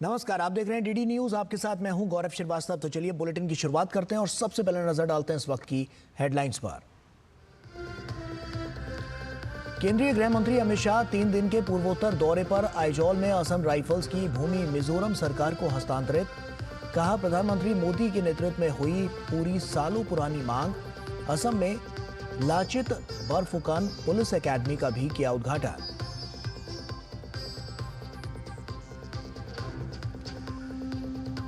नमस्कार, आप देख रहे हैं डीडी न्यूज। आपके साथ मैं हूं गौरव श्रीवास्तव। तो चलिए बुलेटिन की शुरुआत करते हैं और सबसे पहले नजर डालते हैं इस वक्त की हेडलाइंस पर। केंद्रीय गृह मंत्री अमित शाह 3 दिन के पूर्वोत्तर दौरे पर आइजॉल में असम राइफल्स की भूमि मिजोरम सरकार को हस्तांतरित। कहा, प्रधानमंत्री मोदी के नेतृत्व में हुई पूरी सालों पुरानी मांग। असम में लाचित बरफुकन पुलिस एकेडमी का भी किया उद्घाटन।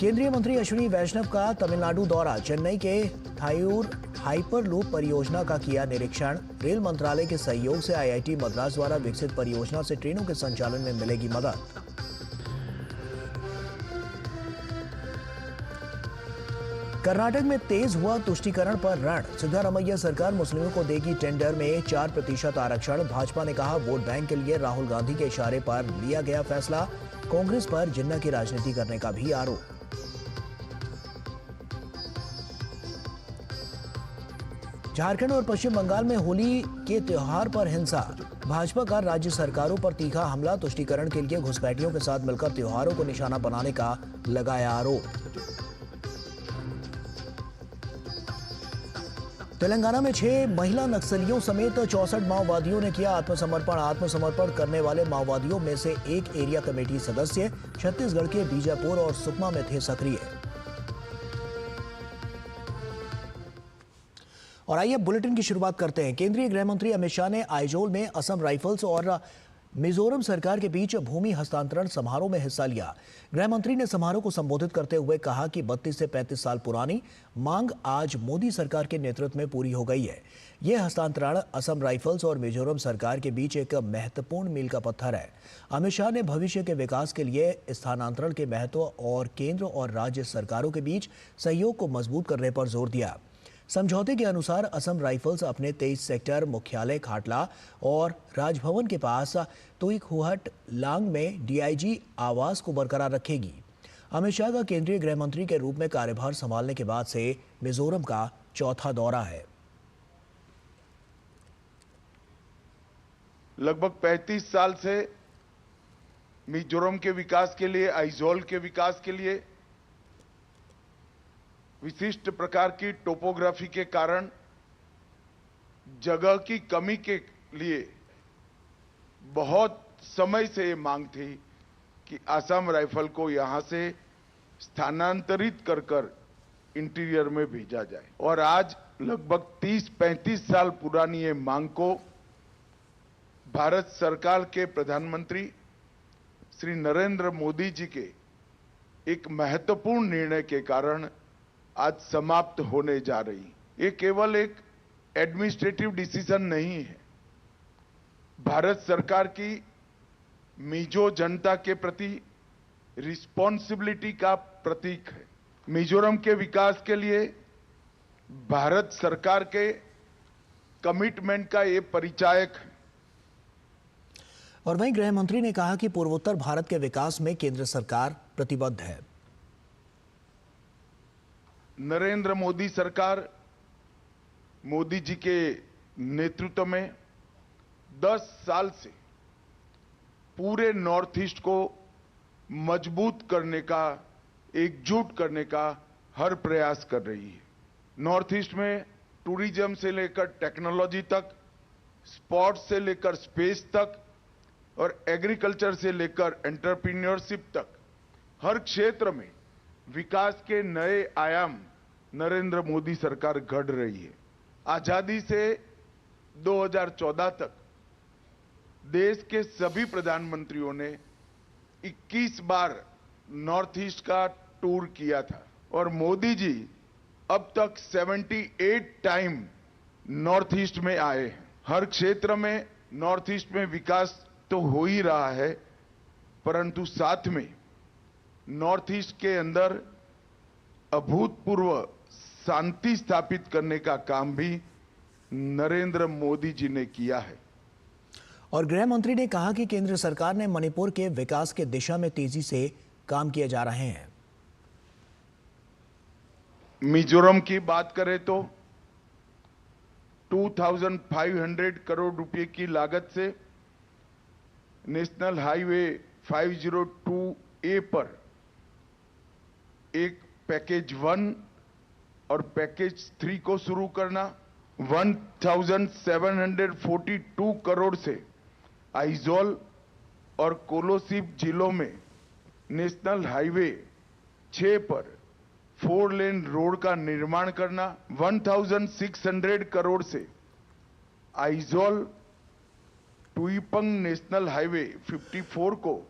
केंद्रीय मंत्री अश्विनी वैष्णव का तमिलनाडु दौरा। चेन्नई के थायूर हाइपरलूप परियोजना का किया निरीक्षण। रेल मंत्रालय के सहयोग से आईआईटी मद्रास द्वारा विकसित परियोजना से ट्रेनों के संचालन में मिलेगी मदद। कर्नाटक में तेज हुआ तुष्टीकरण पर रण। सिद्धारमैया सरकार मुस्लिमों को देगी टेंडर में 4% आरक्षण। भाजपा ने कहा, वोट बैंक के लिए राहुल गांधी के इशारे पर लिया गया फैसला। कांग्रेस पर जिन्ना की राजनीति करने का भी आरोप। झारखंड और पश्चिम बंगाल में होली के त्योहार पर हिंसा। भाजपा का राज्य सरकारों पर तीखा हमला। तुष्टीकरण के लिए घुसपैठियों के साथ मिलकर त्योहारों को निशाना बनाने का लगाया आरोप। तेलंगाना में 6 महिला नक्सलियों समेत 64 माओवादियों ने किया आत्मसमर्पण। आत्मसमर्पण करने वाले माओवादियों में से एक एरिया कमेटी सदस्य छत्तीसगढ़ के बीजापुर और सुकमा में थे सक्रिय। और आइए बुलेटिन की शुरुआत करते हैं। केंद्रीय गृह मंत्री अमित शाह ने आइजोल में असम राइफल्स और मिजोरम सरकार के बीच भूमि हस्तांतरण समारोह में हिस्सा लिया। गृह मंत्री ने समारोह को संबोधित करते हुए कहा कि 32 से 35 साल पुरानी मांग आज मोदी सरकार के नेतृत्व में पूरी हो गई है। यह हस्तांतरण असम राइफल्स और मिजोरम सरकार के बीच एक महत्वपूर्ण मील का पत्थर है। अमित शाह ने भविष्य के विकास के लिए स्थानांतरण के महत्व और केंद्र और राज्य सरकारों के बीच सहयोग को मजबूत करने पर जोर दिया। समझौते के अनुसार असम राइफल्स अपने 23 सेक्टर मुख्यालय खाटला और राजभवन के पास तुइकहुट लांग में डीआईजी आवास को बरकरार रखेगी। अमित शाह का केंद्रीय गृह मंत्री के रूप में कार्यभार संभालने के बाद से मिजोरम का चौथा दौरा है। लगभग 35 साल से मिजोरम के विकास के लिए, आइजोल के विकास के लिए विशिष्ट प्रकार की टोपोग्राफी के कारण, जगह की कमी के लिए बहुत समय से ये मांग थी कि असम राइफल को यहां से स्थानांतरित कर इंटीरियर में भेजा जाए। और आज लगभग 30-35 साल पुरानी ये मांग को भारत सरकार के प्रधानमंत्री श्री नरेंद्र मोदी जी के एक महत्वपूर्ण निर्णय के कारण आज समाप्त होने जा रही। ये केवल एक एडमिनिस्ट्रेटिव डिसीजन नहीं है, भारत सरकार की मिजो जनता के प्रति रिस्पॉन्सिबिलिटी का प्रतीक है। मिजोरम के विकास के लिए भारत सरकार के कमिटमेंट का ये परिचायक है। और वहीं गृह मंत्री ने कहा कि पूर्वोत्तर भारत के विकास में केंद्र सरकार प्रतिबद्ध है। नरेंद्र मोदी सरकार, मोदी जी के नेतृत्व में 10 साल से पूरे नॉर्थ ईस्ट को मजबूत करने का, एकजुट करने का हर प्रयास कर रही है। नॉर्थ ईस्ट में टूरिज्म से लेकर टेक्नोलॉजी तक, स्पोर्ट्स से लेकर स्पेस तक और एग्रीकल्चर से लेकर एंटरप्रेन्योरशिप तक हर क्षेत्र में विकास के नए आयाम नरेंद्र मोदी सरकार गढ़ रही है। आजादी से 2014 तक देश के सभी प्रधानमंत्रियों ने 21 बार नॉर्थ ईस्ट का टूर किया था और मोदी जी अब तक 78 टाइम नॉर्थ ईस्ट में आए हैं। हर क्षेत्र में नॉर्थ ईस्ट में विकास तो हो ही रहा है, परंतु साथ में नॉर्थ ईस्ट के अंदर अभूतपूर्व शांति स्थापित करने का काम भी नरेंद्र मोदी जी ने किया है। और गृह मंत्री ने कहा कि केंद्र सरकार ने मणिपुर के विकास के दिशा में तेजी से काम किए जा रहे हैं। मिजोरम की बात करें तो 2500 करोड़ रुपए की लागत से नेशनल हाईवे 502A पर एक पैकेज 1 और पैकेज 3 को शुरू करना, 1742 करोड़ से आइजोल और कोलोसिब जिलों में नेशनल हाईवे 6 पर 4 लेन रोड का निर्माण करना, 1600 करोड़ से आइजोल टुईपंग नेशनल हाईवे 54 को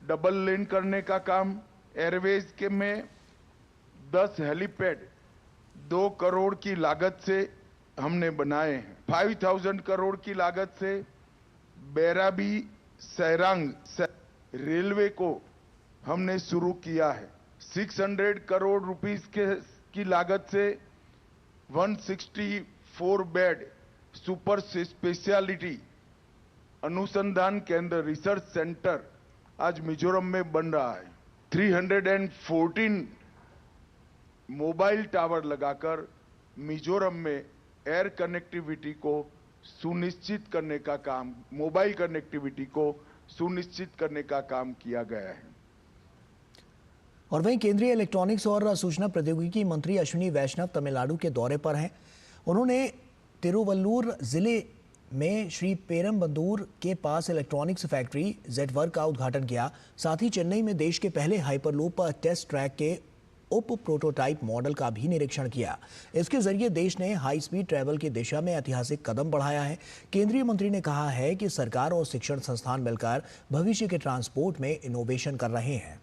डबल लेन करने का काम, एयरवेज के में 10 हेलीपैड 2 करोड़ की लागत से हमने बनाए हैं। 5000 करोड़ की लागत से बैराबी सैरांग रेलवे को हमने शुरू किया है। 600 करोड़ रुपीस की लागत से 164 बेड सुपर स्पेशलिटी अनुसंधान केंद्र रिसर्च सेंटर आज मिजोरम में बन रहा है। 314 मोबाइल टावर लगाकर मिजोरम में एयर कनेक्टिविटी को सुनिश्चित करने का काम, मोबाइल कनेक्टिविटी को सुनिश्चित करने का काम किया गया है। और वहीं केंद्रीय इलेक्ट्रॉनिक्स और सूचना प्रौद्योगिकी मंत्री अश्विनी वैष्णव तमिलनाडु के दौरे पर हैं। उन्होंने तिरुवल्लूर जिले में श्री पेरम्बदूर के पास इलेक्ट्रॉनिक्स फैक्ट्री जेटवर्क का उद्घाटन किया। साथ ही चेन्नई में देश के पहले हाइपरलूप टेस्ट ट्रैक के उप प्रोटोटाइप मॉडल का भी निरीक्षण किया। इसके जरिए देश ने हाई स्पीड ट्रैवल की दिशा में ऐतिहासिक कदम बढ़ाया है। केंद्रीय मंत्री ने कहा है कि सरकार और शिक्षण संस्थान मिलकर भविष्य के ट्रांसपोर्ट में इनोवेशन कर रहे हैं।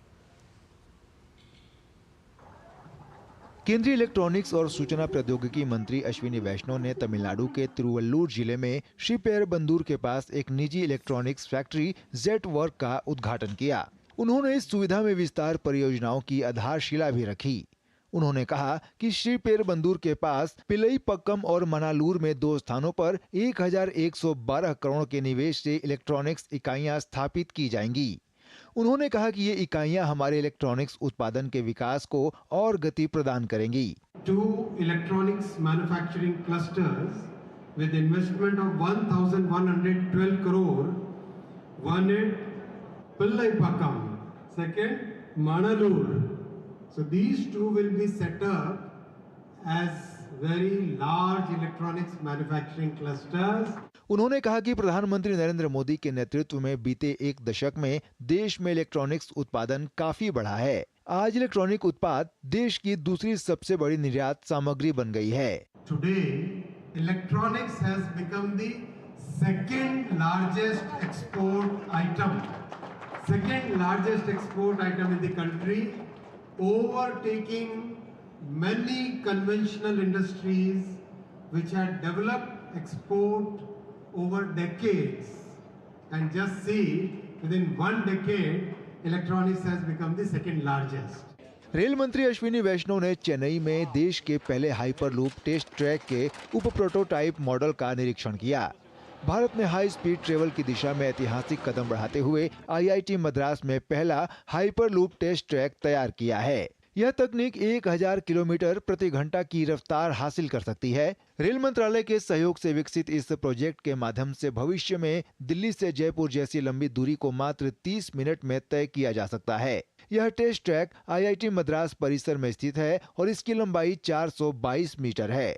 केंद्रीय इलेक्ट्रॉनिक्स और सूचना प्रौद्योगिकी मंत्री अश्विनी वैष्णव ने तमिलनाडु के तिरुवल्लूर जिले में श्री पेरम्बदूर के पास एक निजी इलेक्ट्रॉनिक्स फैक्ट्री जेटवर्क का उद्घाटन किया। उन्होंने इस सुविधा में विस्तार परियोजनाओं की आधारशिला भी रखी। उन्होंने कहा कि श्री पेरम्बदूर के पास पिलईपक्कम और मनालूर में 2 स्थानों पर 1112 करोड़ के निवेश से इलेक्ट्रॉनिक्स इकाइयां स्थापित की जाएंगी। उन्होंने कहा कि ये इकाइयां हमारे इलेक्ट्रॉनिक्स उत्पादन के विकास को और गति प्रदान करेंगी। 2 electronics manufacturing clusters with investment of 1,112 crore. One at Pillaipakam, second Manalur. So these 2 will be set up as very large electronics manufacturing clusters. उन्होंने कहा कि प्रधानमंत्री नरेंद्र मोदी के नेतृत्व में बीते 1 दशक में देश में इलेक्ट्रॉनिक्स उत्पादन काफी बढ़ा है। आज इलेक्ट्रॉनिक उत्पाद देश की दूसरी सबसे बड़ी निर्यात सामग्री बन गई है। Today, electronics has become the second largest export item. Second largest export item in the country, overtaking many conventional industries which had developed export over decades. And just see, within 1 decade, electronics has become the second largest. Rail मंत्री अश्विनी वैष्णव ने चेन्नई में देश के पहले hyperloop test track के उप prototype model का निरीक्षण किया। भारत ने हाई स्पीड ट्रेवल की दिशा में ऐतिहासिक कदम बढ़ाते हुए IIT मद्रास में पहला हाइपरलूप टेस्ट ट्रैक तैयार किया है। यह तकनीक 1000 किलोमीटर प्रति घंटा की रफ्तार हासिल कर सकती है। रेल मंत्रालय के सहयोग से विकसित इस प्रोजेक्ट के माध्यम से भविष्य में दिल्ली से जयपुर जैसी लंबी दूरी को मात्र 30 मिनट में तय किया जा सकता है। यह टेस्ट ट्रैक IIT मद्रास परिसर में स्थित है और इसकी लंबाई 422 मीटर है।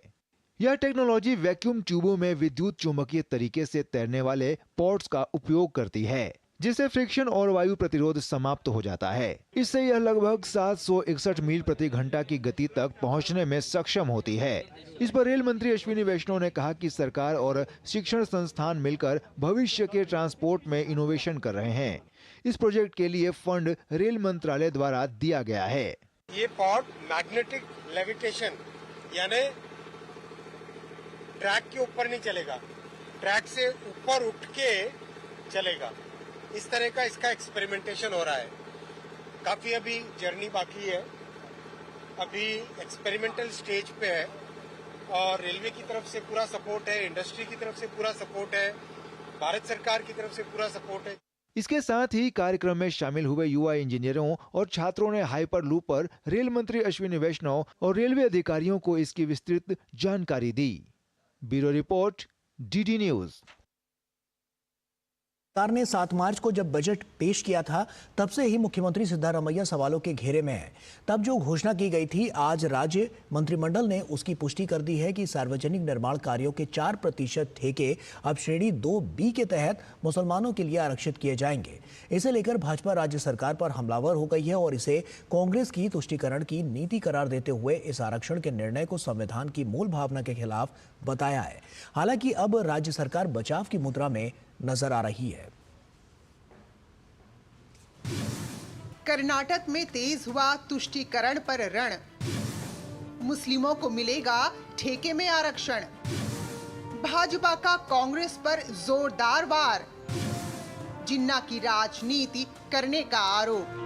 यह टेक्नोलॉजी वैक्यूम ट्यूबों में विद्युत चुंबकीय तरीके से तैरने वाले पॉड्स का उपयोग करती है, जिससे फ्रिक्शन और वायु प्रतिरोध समाप्त हो जाता है। इससे यह लगभग 761 मील प्रति घंटा की गति तक पहुंचने में सक्षम होती है। इस पर रेल मंत्री अश्विनी वैष्णव ने कहा कि सरकार और शिक्षण संस्थान मिलकर भविष्य के ट्रांसपोर्ट में इनोवेशन कर रहे हैं। इस प्रोजेक्ट के लिए फंड रेल मंत्रालय द्वारा दिया गया है। ये पॉड मैग्नेटिक लेविटेशन यानी ट्रैक के ऊपर नहीं चलेगा, ट्रैक से ऊपर उठ के चलेगा। इस तरह का इसका एक्सपेरिमेंटेशन हो रहा है। काफी अभी जर्नी बाकी है, अभी एक्सपेरिमेंटल स्टेज पे है और रेलवे की तरफ से पूरा सपोर्ट है, इंडस्ट्री की तरफ से पूरा सपोर्ट है, भारत सरकार की तरफ से पूरा सपोर्ट है। इसके साथ ही कार्यक्रम में शामिल हुए युवा इंजीनियरों और छात्रों ने हाइपरलूप पर रेल मंत्री अश्विनी वैष्णव और रेलवे अधिकारियों को इसकी विस्तृत जानकारी दी। Bureau report, DD news. सरकार ने 7 मार्च को जब बजट पेश किया था तब से ही मुख्यमंत्री सिद्धारमैया सवालों के घेरे में है। तब जो घोषणा की गई थी, आज राज्य मंत्रिमंडल ने उसकी पुष्टि कर दी है कि सार्वजनिक निर्माण कार्यों के 4% ठेके अब श्रेणी 2B के तहत मुसलमानों के लिए आरक्षित किए जाएंगे। इसे लेकर भाजपा राज्य सरकार पर हमलावर हो गई है और इसे कांग्रेस की तुष्टीकरण की नीति करार देते हुए इस आरक्षण के निर्णय को संविधान की मूल भावना के खिलाफ बताया है। हालांकि अब राज्य सरकार बचाव की मुद्रा में नजर आ रही है। कर्नाटक में तेज हुआ तुष्टीकरण पर रण, मुस्लिमों को मिलेगा ठेके में आरक्षण। भाजपा का कांग्रेस पर जोरदार वार, जिन्ना की राजनीति करने का आरोप।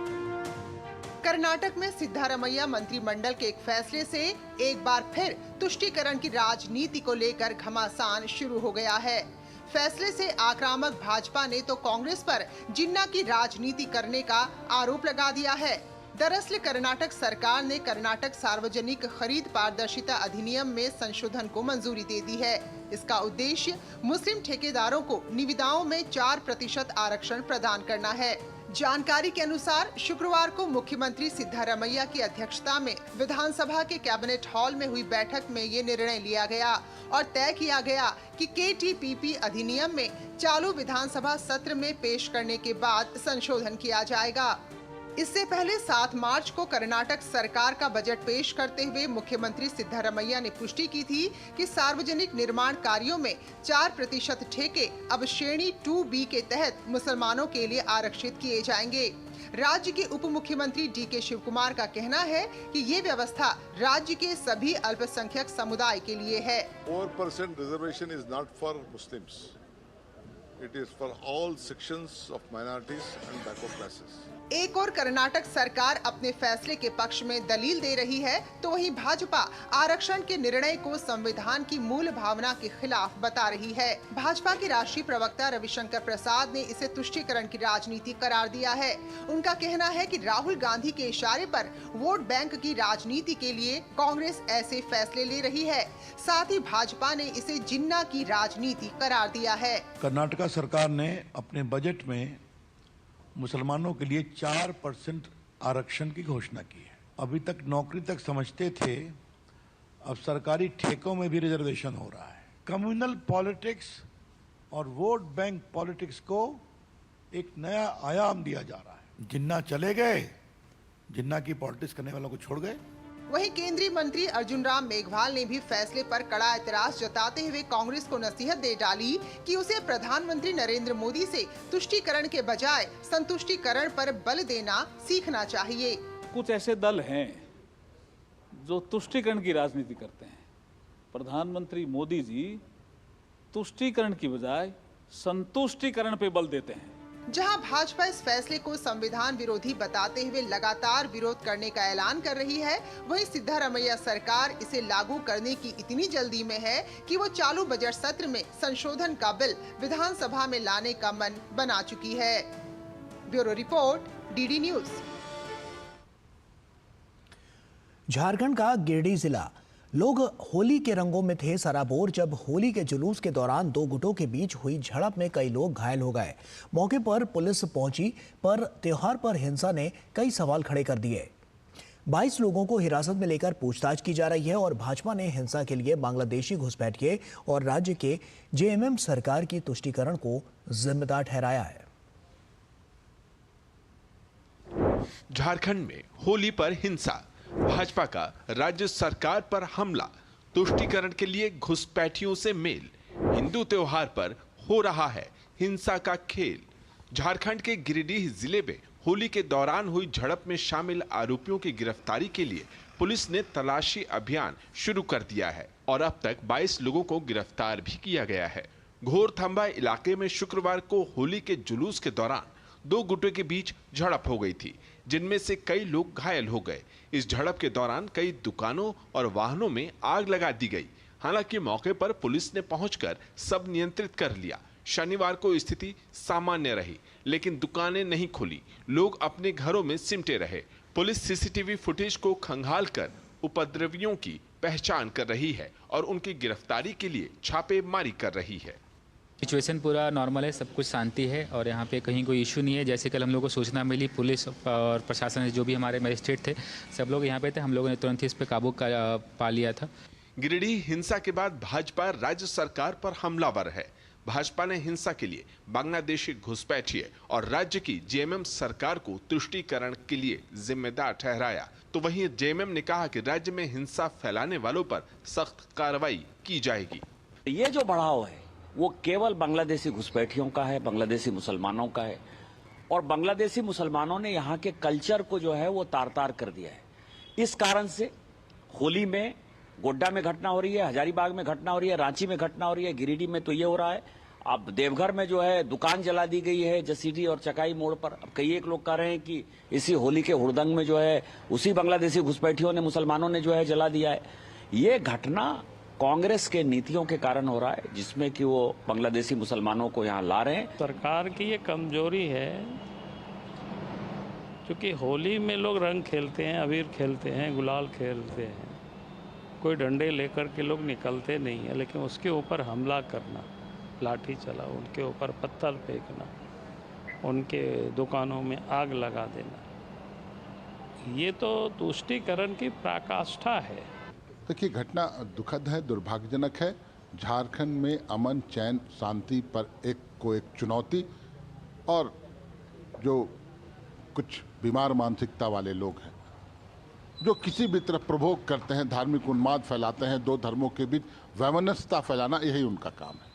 कर्नाटक में सिद्धारमैया मंत्रिमंडल के एक फैसले से एक बार फिर तुष्टीकरण की राजनीति को लेकर घमासान शुरू हो गया है। फैसले से आक्रामक भाजपा ने तो कांग्रेस पर जिन्ना की राजनीति करने का आरोप लगा दिया है। दरअसल कर्नाटक सरकार ने कर्नाटक सार्वजनिक खरीद पारदर्शिता अधिनियम में संशोधन को मंजूरी दे दी है। इसका उद्देश्य मुस्लिम ठेकेदारों को निविदाओं में 4% आरक्षण प्रदान करना है। जानकारी के अनुसार शुक्रवार को मुख्यमंत्री सिद्धारमैया की अध्यक्षता में विधानसभा के कैबिनेट हॉल में हुई बैठक में ये निर्णय लिया गया और तय किया गया कि KTPP अधिनियम में चालू विधानसभा सत्र में पेश करने के बाद संशोधन किया जाएगा। इससे पहले 7 मार्च को कर्नाटक सरकार का बजट पेश करते हुए मुख्यमंत्री सिद्धारमैया ने पुष्टि की थी कि सार्वजनिक निर्माण कार्यों में 4% ठेके अब श्रेणी 2B के तहत मुसलमानों के लिए आरक्षित किए जाएंगे। राज्य के उप मुख्यमंत्री DK शिवकुमार का कहना है कि ये व्यवस्था राज्य के सभी अल्पसंख्यक समुदाय के लिए है। 4% reservation is not for Muslims. It is for all sections of minorities and backward classes. एक और कर्नाटक सरकार अपने फैसले के पक्ष में दलील दे रही है, तो वहीं भाजपा आरक्षण के निर्णय को संविधान की मूल भावना के खिलाफ बता रही है। भाजपा के राष्ट्रीय प्रवक्ता रविशंकर प्रसाद ने इसे तुष्टीकरण की राजनीति करार दिया है। उनका कहना है कि राहुल गांधी के इशारे पर वोट बैंक की राजनीति के लिए कांग्रेस ऐसे फैसले ले रही है। साथ ही भाजपा ने इसे जिन्ना की राजनीति करार दिया है। कर्नाटक सरकार ने अपने बजट में मुसलमानों के लिए 4% आरक्षण की घोषणा की है। अभी तक नौकरी तक समझते थे, अब सरकारी ठेकों में भी रिजर्वेशन हो रहा है। कम्युनल पॉलिटिक्स और वोट बैंक पॉलिटिक्स को एक नया आयाम दिया जा रहा है। जिन्ना चले गए, जिन्ना की पॉलिटिक्स करने वालों को छोड़ गए। वहीं केंद्रीय मंत्री अर्जुन राम मेघवाल ने भी फैसले पर कड़ा एतराज जताते हुए कांग्रेस को नसीहत दे डाली कि उसे प्रधानमंत्री नरेंद्र मोदी से तुष्टीकरण के बजाय संतुष्टीकरण पर बल देना सीखना चाहिए। कुछ ऐसे दल हैं जो तुष्टीकरण की राजनीति करते हैं। प्रधानमंत्री मोदी जी तुष्टीकरण की बजाय संतुष्टीकरण पे बल देते हैं। जहां भाजपा इस फैसले को संविधान विरोधी बताते हुए लगातार विरोध करने का ऐलान कर रही है, वहीं सिद्धारमैया सरकार इसे लागू करने की इतनी जल्दी में है कि वो चालू बजट सत्र में संशोधन का बिल विधानसभा में लाने का मन बना चुकी है। Bureau report, DD news. Jharkhand का गिरिडीह जिला। लोग होली के रंगों में थे सराबोर जब होली के जुलूस के दौरान 2 गुटों के बीच हुई झड़प में कई लोग घायल हो गए। मौके पर पुलिस पहुंची, पर त्योहार पर हिंसा ने कई सवाल खड़े कर दिए। 22 लोगों को हिरासत में लेकर पूछताछ की जा रही है और भाजपा ने हिंसा के लिए बांग्लादेशी घुसपैठिए और राज्य के JMM सरकार की तुष्टीकरण को जिम्मेदार ठहराया है। झारखंड में होली पर हिंसा, भाजपा का राज्य सरकार पर हमला, तुष्टीकरण के लिए घुसपैठियों से मेल, हिंदू त्योहार पर हो रहा है हिंसा का खेल। झारखंड के गिरिडीह जिले में होली के दौरान हुई झड़प में शामिल आरोपियों की गिरफ्तारी के लिए पुलिस ने तलाशी अभियान शुरू कर दिया है और अब तक 22 लोगों को गिरफ्तार भी किया गया है। घोरथंबा इलाके में शुक्रवार को होली के जुलूस के दौरान 2 गुटों के बीच झड़प हो गई थी, जिनमें से कई लोग घायल हो गए। इस झड़प के दौरान कई दुकानों और वाहनों में आग लगा दी गई। हालांकि मौके पर पुलिस ने पहुंचकर सब नियंत्रित कर लिया। शनिवार को स्थिति सामान्य रही, लेकिन दुकानें नहीं खुली, लोग अपने घरों में सिमटे रहे। पुलिस CCTV फुटेज को खंगाल कर उपद्रवियों की पहचान कर रही है और उनकी गिरफ्तारी के लिए छापेमारी कर रही है। सिचुएशन पूरा नॉर्मल है, सब कुछ शांति है और यहाँ पे कहीं कोई इशू नहीं है। जैसे कल हम लोग को सूचना मिली, पुलिस और प्रशासन जो भी हमारे मजिस्ट्रेट थे सब लोग यहाँ पे थे, हम लोगों ने तुरंत ही इस पे काबू पा लिया था। गिरिडीह हिंसा के बाद भाजपा राज्य सरकार पर हमलावर है। भाजपा ने हिंसा के लिए बांग्लादेशी घुसपैठिए और राज्य की जेएमएम सरकार को तुष्टीकरण के लिए जिम्मेदार ठहराया। तो वहीं जेएमएम ने कहा कि राज्य में हिंसा फैलाने वालों पर सख्त कार्रवाई की जाएगी। ये जो बढ़ाव है वो केवल बांग्लादेशी घुसपैठियों का है, बांग्लादेशी मुसलमानों का है और बांग्लादेशी मुसलमानों ने यहाँ के कल्चर को जो है वो तार-तार कर दिया है। इस कारण से होली में गोड्डा में घटना हो रही है, हजारीबाग में घटना हो रही है, रांची में घटना हो रही है, गिरिडीह में तो ये हो रहा है। अब देवघर में जो है दुकान जला दी गई है जसीडी और चकाई मोड़ पर। अब कई एक लोग कह रहे हैं कि इसी होली के हुड़दंग में जो है उसी बांग्लादेशी घुसपैठियों ने, मुसलमानों ने जो है जला दिया है। ये घटना कांग्रेस के नीतियों के कारण हो रहा है, जिसमें कि वो बांग्लादेशी मुसलमानों को यहाँ ला रहे हैं। सरकार की ये कमजोरी है, क्योंकि होली में लोग रंग खेलते हैं, अबीर खेलते हैं, गुलाल खेलते हैं, कोई डंडे लेकर के लोग निकलते नहीं है, लेकिन उसके ऊपर हमला करना, लाठी चला, उनके ऊपर पत्थर फेंकना, उनके दुकानों में आग लगा देना, ये तो तुष्टीकरण की पराकाष्ठा है। देखिए, घटना दुखद है, दुर्भाग्यजनक है। झारखंड में अमन, चैन, शांति पर एक चुनौती और जो कुछ बीमार मानसिकता वाले लोग हैं जो किसी भी तरफ प्रभोग करते हैं, धार्मिक उन्माद फैलाते हैं, दो धर्मों के बीच वैमनस्यता फैलाना, यही उनका काम है।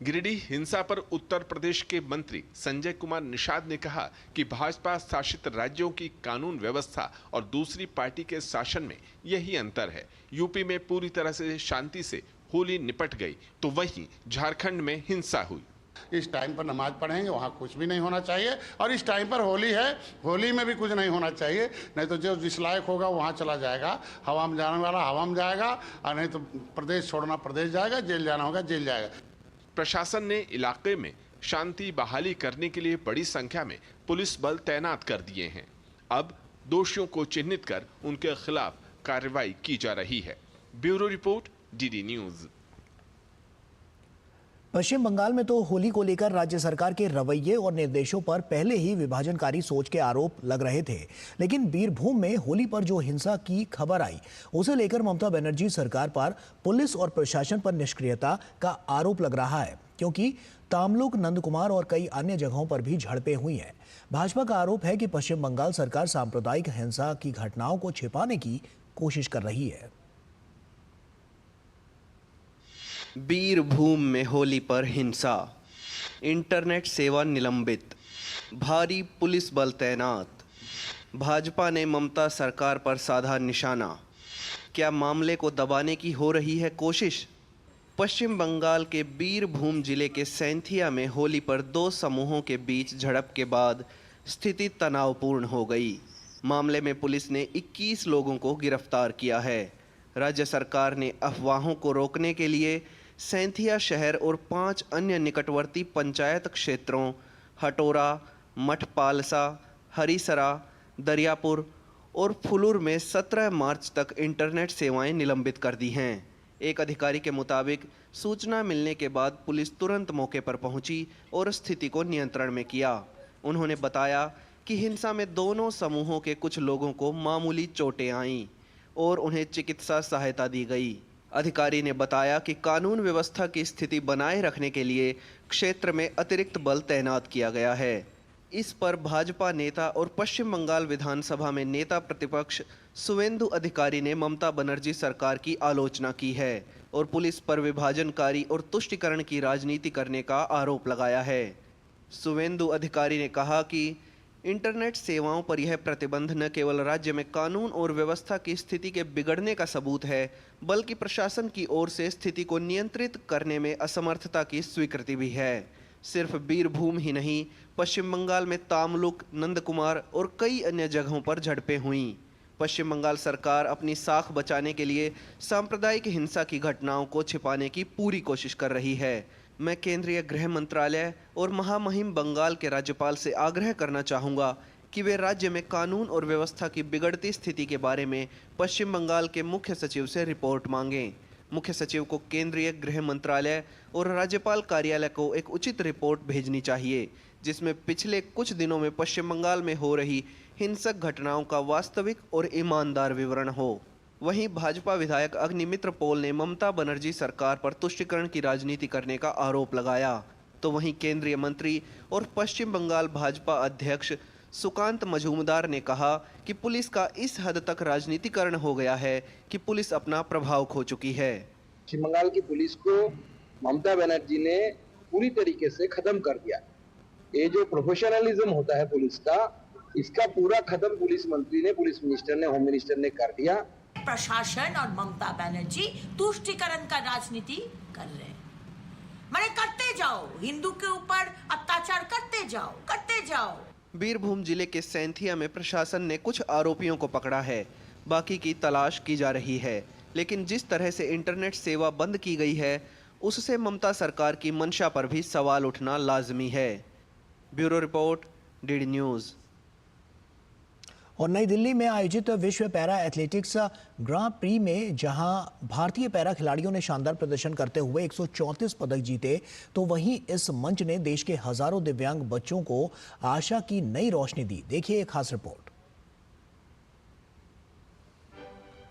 गिरिडीह हिंसा पर उत्तर प्रदेश के मंत्री संजय कुमार निषाद ने कहा कि भाजपा शासित राज्यों की कानून व्यवस्था और दूसरी पार्टी के शासन में यही अंतर है। यूपी में पूरी तरह से शांति से होली निपट गई, तो वहीं झारखंड में हिंसा हुई। इस टाइम पर नमाज पढ़ेंगे, वहाँ कुछ भी नहीं होना चाहिए, और इस टाइम पर होली है, होली में भी कुछ नहीं होना चाहिए, नहीं तो जो जिस लायक होगा वहाँ चला जाएगा, हवा में जाने वाला हवा में जाएगा, और नहीं तो प्रदेश छोड़ना प्रदेश जाएगा, जेल जाना होगा जेल जाएगा। प्रशासन ने इलाके में शांति बहाली करने के लिए बड़ी संख्या में पुलिस बल तैनात कर दिए हैं। अब दोषियों को चिन्हित कर उनके खिलाफ कार्रवाई की जा रही है। Bureau report, DD news. Paschim Bangal में तो होली को लेकर राज्य सरकार के रवैये और निर्देशों पर पहले ही विभाजनकारी सोच के आरोप लग रहे थे, लेकिन बीरभूम में होली पर जो हिंसा की खबर आई उसे लेकर ममता बनर्जी सरकार पर पुलिस और प्रशासन पर निष्क्रियता का आरोप लग रहा है, क्योंकि तामलुक, नंदकुमार और कई अन्य जगहों पर भी झड़पें हुई हैं। भाजपा का आरोप है कि पश्चिम बंगाल सरकार सांप्रदायिक हिंसा की घटनाओं को छिपाने की कोशिश कर रही है। बीरभूम में होली पर हिंसा, इंटरनेट सेवा निलंबित, भारी पुलिस बल तैनात। भाजपा ने ममता सरकार पर साधा निशाना। क्या मामले को दबाने की हो रही है कोशिश? पश्चिम बंगाल के बीरभूम जिले के सैंथिया में होली पर दो समूहों के बीच झड़प के बाद स्थिति तनावपूर्ण हो गई। मामले में पुलिस ने 21 लोगों को गिरफ्तार किया है। राज्य सरकार ने अफवाहों को रोकने के लिए सैंथिया शहर और 5 अन्य निकटवर्ती पंचायत क्षेत्रों हटोरा, मठपालसा, हरिसरा, दरियापुर और फुलुर में 17 मार्च तक इंटरनेट सेवाएं निलंबित कर दी हैं। एक अधिकारी के मुताबिक सूचना मिलने के बाद पुलिस तुरंत मौके पर पहुंची और स्थिति को नियंत्रण में किया। उन्होंने बताया कि हिंसा में दोनों समूहों के कुछ लोगों को मामूली चोटें आईं और उन्हें चिकित्सा सहायता दी गई। अधिकारी ने बताया कि कानून व्यवस्था की स्थिति बनाए रखने के लिए क्षेत्र में अतिरिक्त बल तैनात किया गया है। इस पर भाजपा नेता और पश्चिम बंगाल विधानसभा में नेता प्रतिपक्ष सुवेंदु अधिकारी ने ममता बनर्जी सरकार की आलोचना की है और पुलिस पर विभाजनकारी और तुष्टीकरण की राजनीति करने का आरोप लगाया है। सुवेंदु अधिकारी ने कहा कि इंटरनेट सेवाओं पर यह प्रतिबंध न केवल राज्य में कानून और व्यवस्था की स्थिति के बिगड़ने का सबूत है, बल्कि प्रशासन की ओर से स्थिति को नियंत्रित करने में असमर्थता की स्वीकृति भी है। सिर्फ बीरभूम ही नहीं, पश्चिम बंगाल में तामलुक, नंदकुमार और कई अन्य जगहों पर झड़पें हुईं। पश्चिम बंगाल सरकार अपनी साख बचाने के लिए सांप्रदायिक हिंसा की घटनाओं को छिपाने की पूरी कोशिश कर रही है। मैं केंद्रीय गृह मंत्रालय और महामहिम बंगाल के राज्यपाल से आग्रह करना चाहूँगा कि वे राज्य में कानून और व्यवस्था की बिगड़ती स्थिति के बारे में पश्चिम बंगाल के मुख्य सचिव से रिपोर्ट मांगें। मुख्य सचिव को केंद्रीय गृह मंत्रालय और राज्यपाल कार्यालय को एक उचित रिपोर्ट भेजनी चाहिए, जिसमें पिछले कुछ दिनों में पश्चिम बंगाल में हो रही हिंसक घटनाओं का वास्तविक और ईमानदार विवरण हो। वहीं भाजपा विधायक अग्निमित्र पोल ने ममता बनर्जी सरकार पर तुष्टीकरण की राजनीति करने का आरोप लगाया, तो वहीं केंद्रीय मंत्री और पश्चिम बंगाल भाजपा अध्यक्ष सुकांत मजूमदार ने कहा कि पुलिस का इस हद तक राजनीतिकरण हो गया है कि पुलिस अपना प्रभाव खो चुकी है। पश्चिम बंगाल की पुलिस को ममता बनर्जी ने पूरी तरीके से खत्म कर दिया। ये जो प्रोफेशनलिज्म होता है पुलिस का, इसका पूरा खत्म पुलिस मंत्री ने, पुलिस मिनिस्टर ने, होम मिनिस्टर ने कर दिया। प्रशासन और ममता बनर्जी तुष्टीकरण का राजनीति कर रहे हैं। मैंने करते जाओ, हिंदू के ऊपर अत्याचार करते जाओ। बीरभूम जिले के सैंथिया में प्रशासन ने कुछ आरोपियों को पकड़ा है, बाकी की तलाश की जा रही है। लेकिन जिस तरह से इंटरनेट सेवा बंद की गई है, उससे ममता सरकार की मंशा पर भी सवाल उठना लाजमी है। Bureau report, DD news. और नई दिल्ली में आयोजित विश्व पैरा एथलेटिक्स ग्रां प्री में जहां भारतीय पैरा खिलाड़ियों ने शानदार प्रदर्शन करते हुए 134 पदक जीते, तो वहीं इस मंच ने देश के हजारों दिव्यांग बच्चों को आशा की नई रोशनी दी। देखिए एक खास रिपोर्ट।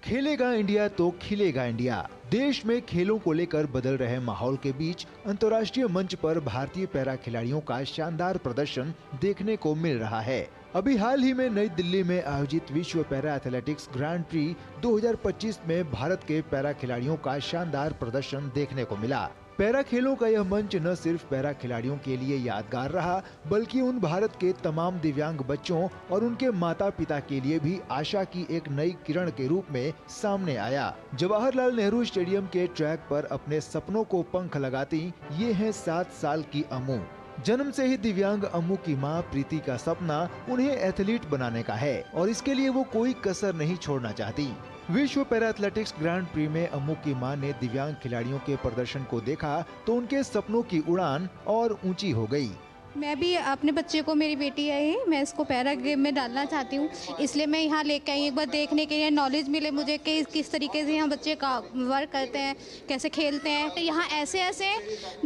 खेलेगा इंडिया तो खिलेगा इंडिया। देश में खेलों को लेकर बदल रहे माहौल के बीच अंतर्राष्ट्रीय मंच पर भारतीय पैरा खिलाड़ियों का शानदार प्रदर्शन देखने को मिल रहा है। अभी हाल ही में नई दिल्ली में आयोजित विश्व पैरा एथलेटिक्स ग्रांड प्री 2025 में भारत के पैरा खिलाड़ियों का शानदार प्रदर्शन देखने को मिला। पैरा खेलों का यह मंच न सिर्फ पैरा खिलाड़ियों के लिए यादगार रहा, बल्कि उन भारत के तमाम दिव्यांग बच्चों और उनके माता पिता के लिए भी आशा की एक नई किरण के रूप में सामने आया। जवाहरलाल नेहरू स्टेडियम के ट्रैक पर अपने सपनों को पंख लगाती ये हैं 7 साल की अम्मू। जन्म से ही दिव्यांग अम्मू की मां प्रीति का सपना उन्हें एथलीट बनाने का है और इसके लिए वो कोई कसर नहीं छोड़ना चाहती। विश्व पैरा एथलेटिक्स ग्रांड प्री में अम्मू की मां ने दिव्यांग खिलाड़ियों के प्रदर्शन को देखा तो उनके सपनों की उड़ान और ऊंची हो गई। मैं भी अपने बच्चे को, मेरी बेटी है, मैं इसको पैरा गेम में डालना चाहती हूँ, इसलिए मैं यहाँ लेकर आई एक बार देखने के लिए, नॉलेज मिले मुझे कि किस तरीके से यहाँ बच्चे का वर्क करते हैं, कैसे खेलते हैं। यहाँ ऐसे ऐसे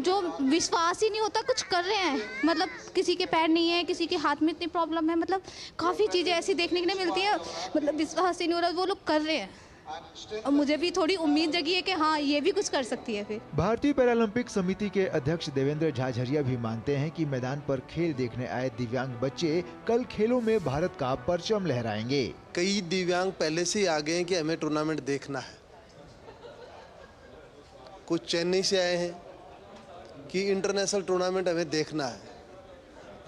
जो विश्वास ही नहीं होता कुछ कर रहे हैं, मतलब किसी के पैर नहीं है, किसी के हाथ में इतनी प्रॉब्लम है, मतलब काफ़ी चीज़ें ऐसी देखने के लिए मिलती है, मतलब विश्वास ही नहीं हो रहा, वो लोग कर रहे हैं। और मुझे भी थोड़ी उम्मीद जगी है कि हाँ ये भी कुछ कर सकती है। फिर भारतीय पैरालंपिक समिति के अध्यक्ष देवेंद्र झाझरिया भी मानते हैं कि मैदान पर खेल देखने आए दिव्यांग बच्चे कल खेलों में भारत का परचम लहराएंगे। कई दिव्यांग पहले से ही आ गए हैं कि हमें टूर्नामेंट देखना है। कुछ चेन्नई से आए हैं कि इंटरनेशनल टूर्नामेंट हमें देखना है।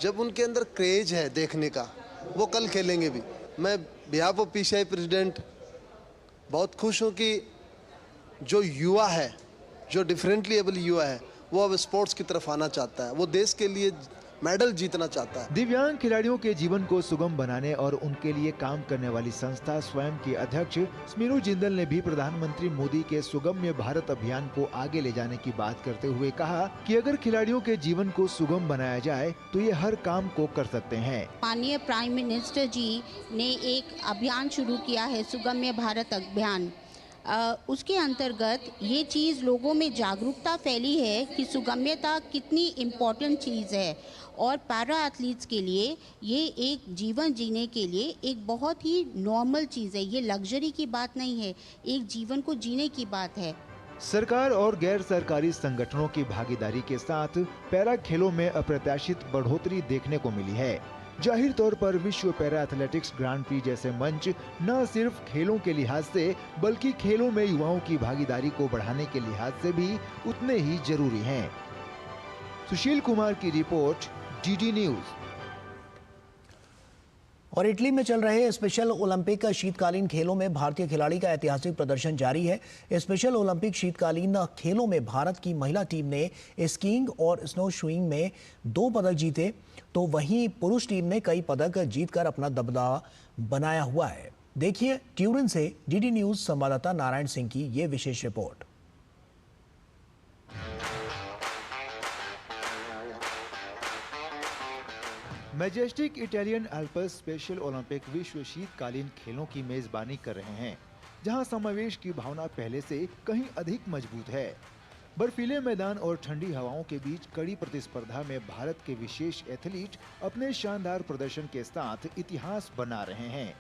जब उनके अंदर क्रेज है देखने का, वो कल खेलेंगे भी। मैं बिहाफ ऑफ पीसीआई प्रेसिडेंट बहुत खुश हूँ कि जो युवा है, जो डिफरेंटली एबल युवा है, वो अब स्पोर्ट्स की तरफ आना चाहता है, वो देश के लिए मेडल जीतना चाहता है। दिव्यांग खिलाड़ियों के जीवन को सुगम बनाने और उनके लिए काम करने वाली संस्था स्वयं की अध्यक्ष स्मिरू जिंदल ने भी प्रधानमंत्री मोदी के सुगम्य भारत अभियान को आगे ले जाने की बात करते हुए कहा कि अगर खिलाड़ियों के जीवन को सुगम बनाया जाए तो ये हर काम को कर सकते हैं। माननीय प्राइम मिनिस्टर जी ने एक अभियान शुरू किया है, सुगम्य भारत अभियान। उसके अंतर्गत ये चीज़ लोगों में जागरूकता फैली है कि सुगम्यता कितनी इम्पोर्टेंट चीज़ है और पैरा एथलीट्स के लिए ये एक जीवन जीने के लिए एक बहुत ही नॉर्मल चीज़ है। ये लग्जरी की बात नहीं है, एक जीवन को जीने की बात है। सरकार और गैर सरकारी संगठनों की भागीदारी के साथ पैरा खेलों में अप्रत्याशित बढ़ोतरी देखने को मिली है। जाहिर तौर पर विश्व पैरा एथलेटिक्स ग्रांड प्री जैसे मंच न सिर्फ खेलों के लिहाज से बल्कि खेलों में युवाओं की भागीदारी को बढ़ाने के लिहाज से भी उतने ही जरूरी हैं। सुशील कुमार की रिपोर्ट, डीडी न्यूज़। और इटली में चल रहे स्पेशल ओलंपिक शीतकालीन खेलों में भारतीय खिलाड़ी का ऐतिहासिक प्रदर्शन जारी है। स्पेशल ओलंपिक शीतकालीन खेलों में भारत की महिला टीम ने स्कीइंग और स्नो शूइंग में 2 पदक जीते, तो वहीं पुरुष टीम ने कई पदक जीतकर अपना दबदबा बनाया हुआ है। देखिए ट्यूरिन से डीडी न्यूज़ संवाददाता नारायण सिंह की ये विशेष report. Majestic Italian Alps special Olympic विश्व शीतकालीन खेलों की मेजबानी कर रहे हैं। जहां समावेश की भावना पहले से कहीं अधिक मजबूत है। बर्फीले मैदान और ठंडी हवाओं के बीच कड़ी प्रतिस्पर्धा में भारत के विशेष एथलीट अपने शानदार प्रदर्शन के साथ इतिहास बना रहे हैं।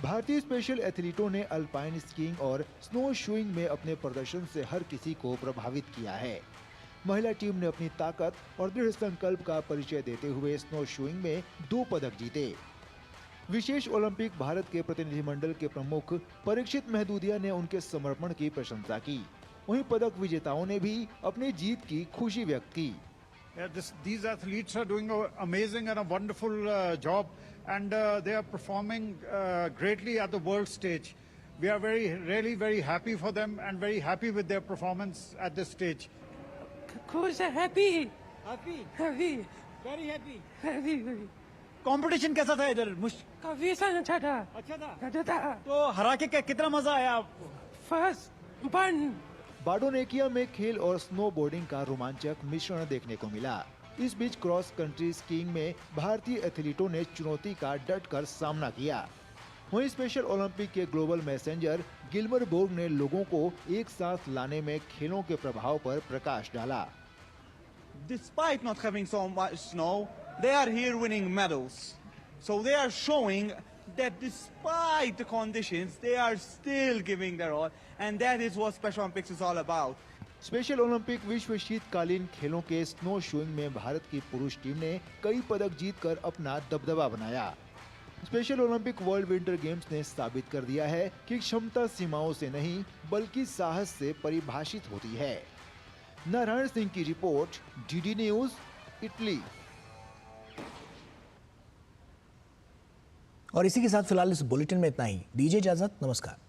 भारतीय स्पेशल एथलीटों ने अल्पाइन स्कीइंग और स्नो शूइंग में अपने प्रदर्शन से हर किसी को प्रभावित किया है। महिला टीम ने अपनी ताकत और दृढ़ संकल्प का परिचय देते हुए स्नो शूइंग में 2 पदक जीते। विशेष ओलंपिक भारत के प्रतिनिधिमंडल के प्रमुख परीक्षित महदूदिया ने उनके समर्पण की प्रशंसा की। वहीं पदक विजेताओं ने भी अपनी जीत की खुशी व्यक्त की। These athletes are doing an amazing and a wonderful job, and they are performing greatly at the world stage. We are really very happy for them and very happy with their performance at this stage. खुश है, happy, very happy. Competition कैसा था इधर? काफी अच्छा था। अच्छा था। तो हरा के कितना मजा आया आपको? फर्स्ट 1 बाडोनेकिया में खेल और स्नोबोर्डिंग का रोमांचक मिश्रण देखने को मिला। इस बीच क्रॉस कंट्री स्कीइंग में भारतीय एथलीटों ने चुनौती का डटकर सामना किया। वहीं स्पेशल ओलंपिक के ग्लोबल मैसेंजर गिल्मर बोर्ग ने लोगों को एक साथ लाने में खेलों के प्रभाव पर प्रकाश डाला। Despite not having so much snow, they are here winning medals. So they are showing that despite the conditions, they are still giving their all, and that is what Special Olympics is all about. Special Olympic विश्व शीतकालीन खेलों के snow shooing में भारत की पुरुष team ने कई पदक जीतकर अपना दबदबा बनाया। Special Olympic world winter games ने साबित कर दिया है कि क्षमता सीमाओं से नहीं बल्कि साहस से परिभाषित होती है। नारायण सिंह की रिपोर्ट, डीडी न्यूज, इटली। और इसी के साथ फिलहाल इस बुलेटिन में इतना ही। दीजिए इजाजत, नमस्कार।